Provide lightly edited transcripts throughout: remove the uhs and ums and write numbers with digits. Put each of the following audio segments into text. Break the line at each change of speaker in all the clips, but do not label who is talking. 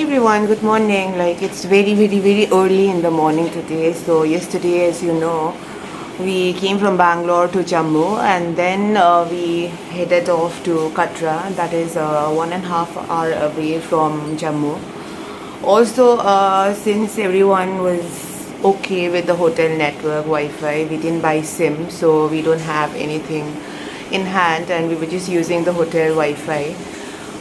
everyone, good morning. Like it's very early in the morning today. So yesterday, as you know, we came from Bangalore to Jammu and then we headed off to Katra. That is 1.5 hour away from Jammu. Also, since everyone was okay with the hotel network Wi-Fi, we didn't buy SIM, so we don't have anything in hand, and we were just using the hotel Wi-Fi.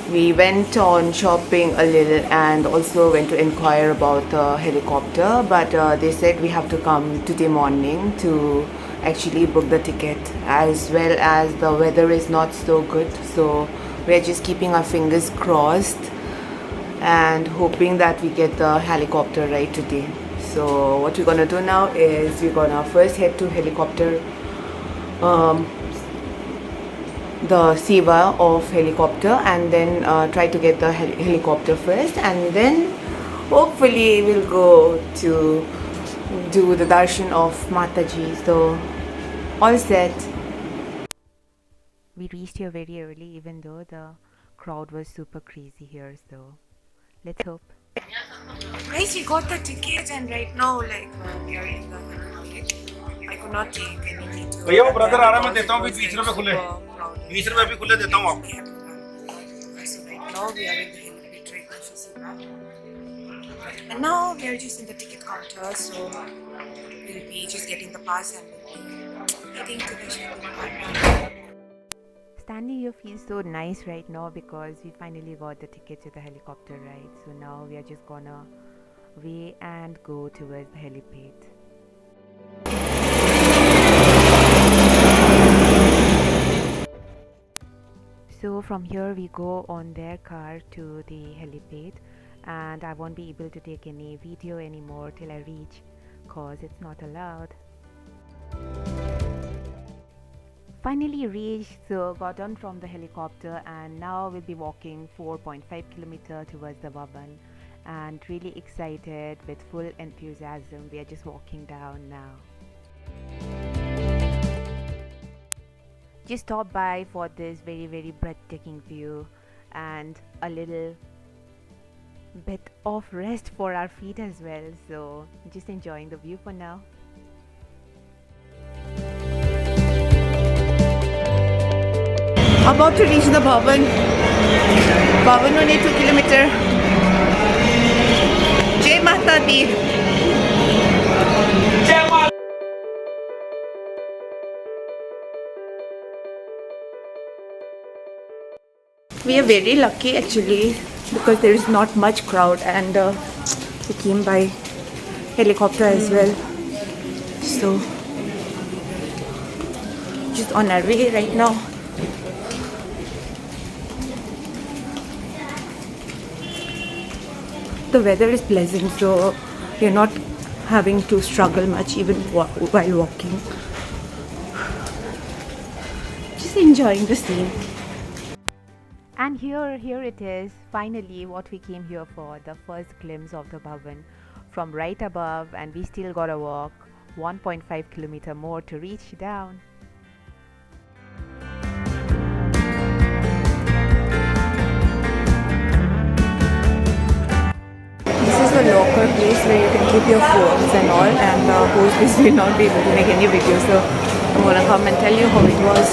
We went on shopping a little and also went to inquire about the helicopter, but they said we have to come today morning to actually book the ticket, as well as the weather is not so good, so we're just keeping our fingers crossed and hoping that we get the helicopter right today. So what we're gonna do now is we're gonna first head to helicopter, the Seva of helicopter, and then try to get the helicopter first, and then hopefully we'll go to do the darshan of Mataji. So all set. We reached here very early, even though the crowd was super crazy here, so let's hope. Guys, we got the ticket and right now we are in the luggage. I could not take any video. भैया वो brother आ रहा है, मैं देता हूँ भी 20 रुपए खुले, 20 रुपए भी खुले देता हूँ आपको. So right now we are in the helipad right now for Seva. And now we are just in the ticket counter, so we'll be just getting the pass and we'll be heading to the shopping. Standing here feels so nice right now because we finally got the ticket to the helicopter ride. So now we are just gonna wait and go towards the helipad. So from here we go on their car to the helipad, and I won't be able to take any video anymore till I reach cause it's not allowed. Finally reached, so got on from the helicopter, and now we'll be walking 4.5 kilometers towards the Bhavan, and really excited with full enthusiasm. We are just walking down now. Just stopped by for this very breathtaking view and a little bit of rest for our feet as well, so just enjoying the view for now. About to reach the Bhavan. Bhavan only 2 kilometers. Jai Mata Di. Jai Mata. We are very lucky actually because there is not much crowd, and we came by helicopter as well. So just on our way right now. The weather is pleasant, so we're not having to struggle much even while walking. Just enjoying the scene. And here it is, finally what we came here for, the first glimpse of the Bhavan from right above, and we still gotta walk 1.5 kilometers more to reach down. This is a locker place where you can keep your phones and all, and the host will not be able to make any videos, so I'm gonna come and tell you how it was.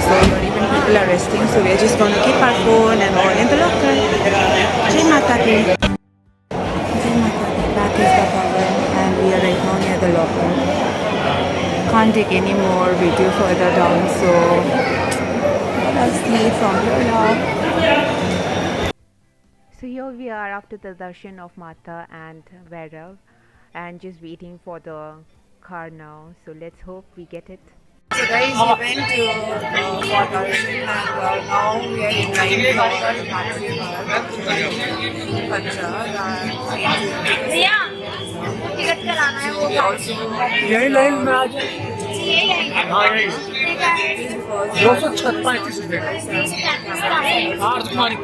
So not even people are resting, so we're just gonna keep our phone and all in the locker. Jai Mata Di. Jai Mata Di. That is the Bhavan, and we are right now near the locker. Can't take any more video further down, so I'll see from here now. So here we are after the darshan of Mata and Vairav, and just waiting for the car now. So let's hope we get it. So guys, we went to for darshan, and now we are in line for the taxi
यही line में आ जाए 235 रुपये आठ तुम्हारी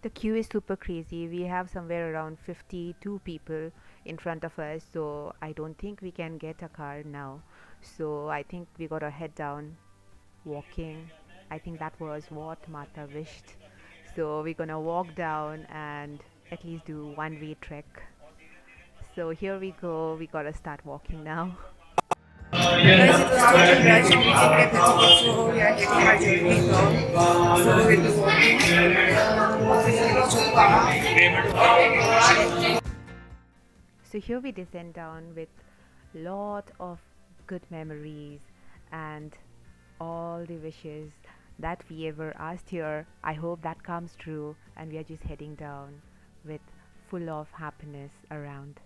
The queue is super crazy. We have somewhere around 52 people in front of us, so I don't think we can get a car now. So I think we gotta head down walking. I think that was what Mata wished. So we're gonna walk down and at least do one-way trek. So here we go. We gotta start walking now. Guys, it was total rush and we didn't get the ticket, so we are getting our journey now. So we'll be walking. So here we descend down with lot of good memories and all the wishes that we ever asked here. I hope that comes true and we are just heading down with full of happiness around.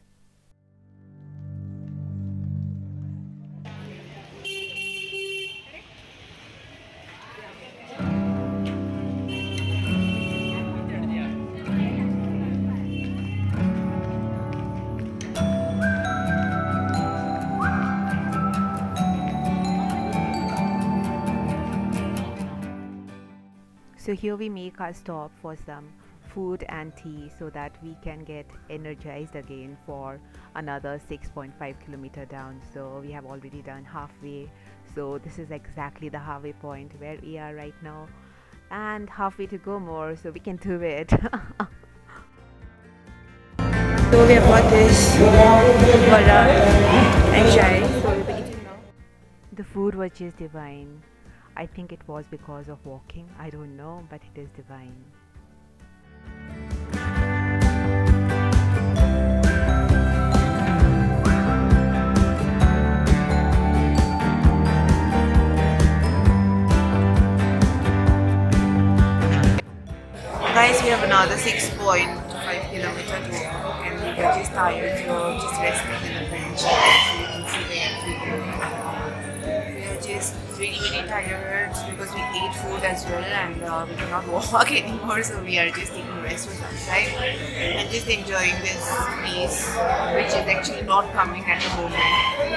So here we make our stop for some food and tea so that we can get energized again for another 6.5 kilometer down. So we have already done halfway. So this is exactly the halfway point where we are right now, and halfway to go more, so we can do it. So we have got this vada and chai. So we'll be eating now. The food was just divine. I think it was because of walking. I don't know, but it is divine. Guys, we have another 6.5 kilometer to walk and we are just tired, so just resting in the bench. So you can see the empty room. We are just really, really tired because we ate food as well and we cannot walk anymore, so we are just taking rest for some time and just enjoying this peace, which is actually not coming at the moment.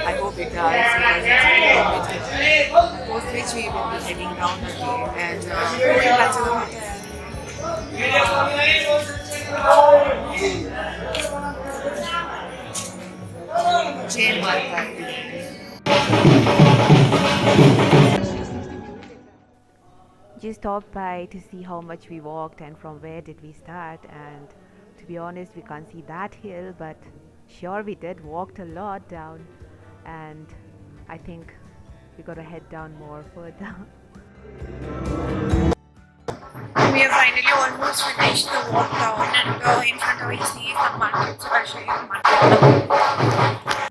I hope it does because it's really limited. Post which we will be heading down again and going back to the hotel. Jai Mata Di. Just stopped by to see how much we walked and from where did we start, and to be honest we can't see that hill, but sure we did walked a lot down, and I think we gotta head down more further. We have finally almost finished the walk down and in front of us is the market, so I'll show you the market.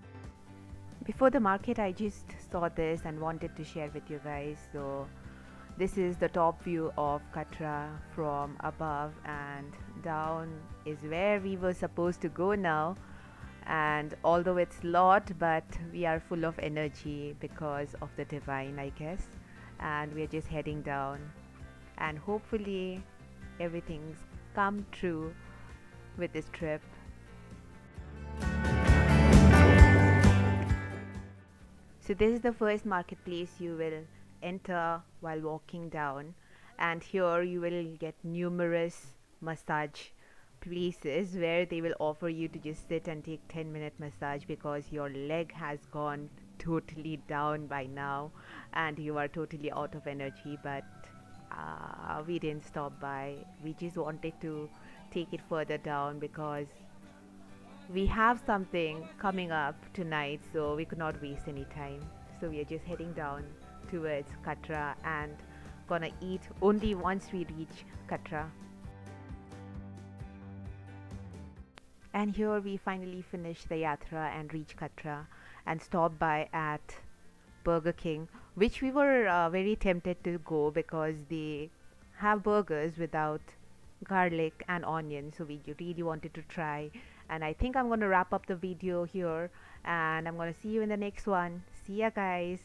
Before the market I just saw this and wanted to share with you guys. So this is the top view of Katra from above, and down is where we were supposed to go now. And although it's lot, but we are full of energy because of the divine, I guess, and we are just heading down and hopefully everything's come true with this trip. So this is the first marketplace you will enter while walking down, and here you will get numerous massage places where they will offer you to just sit and take 10-minute massage because your leg has gone totally down by now and you are totally out of energy. But we didn't stop by, we just wanted to take it further down because we have something coming up tonight, so we could not waste any time. So we are just heading down towards Katra and gonna eat only once we reach Katra. And here we finally finish the yatra and reach Katra and stop by at Burger King, which we were very tempted to go because they have burgers without garlic and onion, so we really wanted to try. And I think I'm going to wrap up the video here and I'm going to see you in the next one. See ya guys.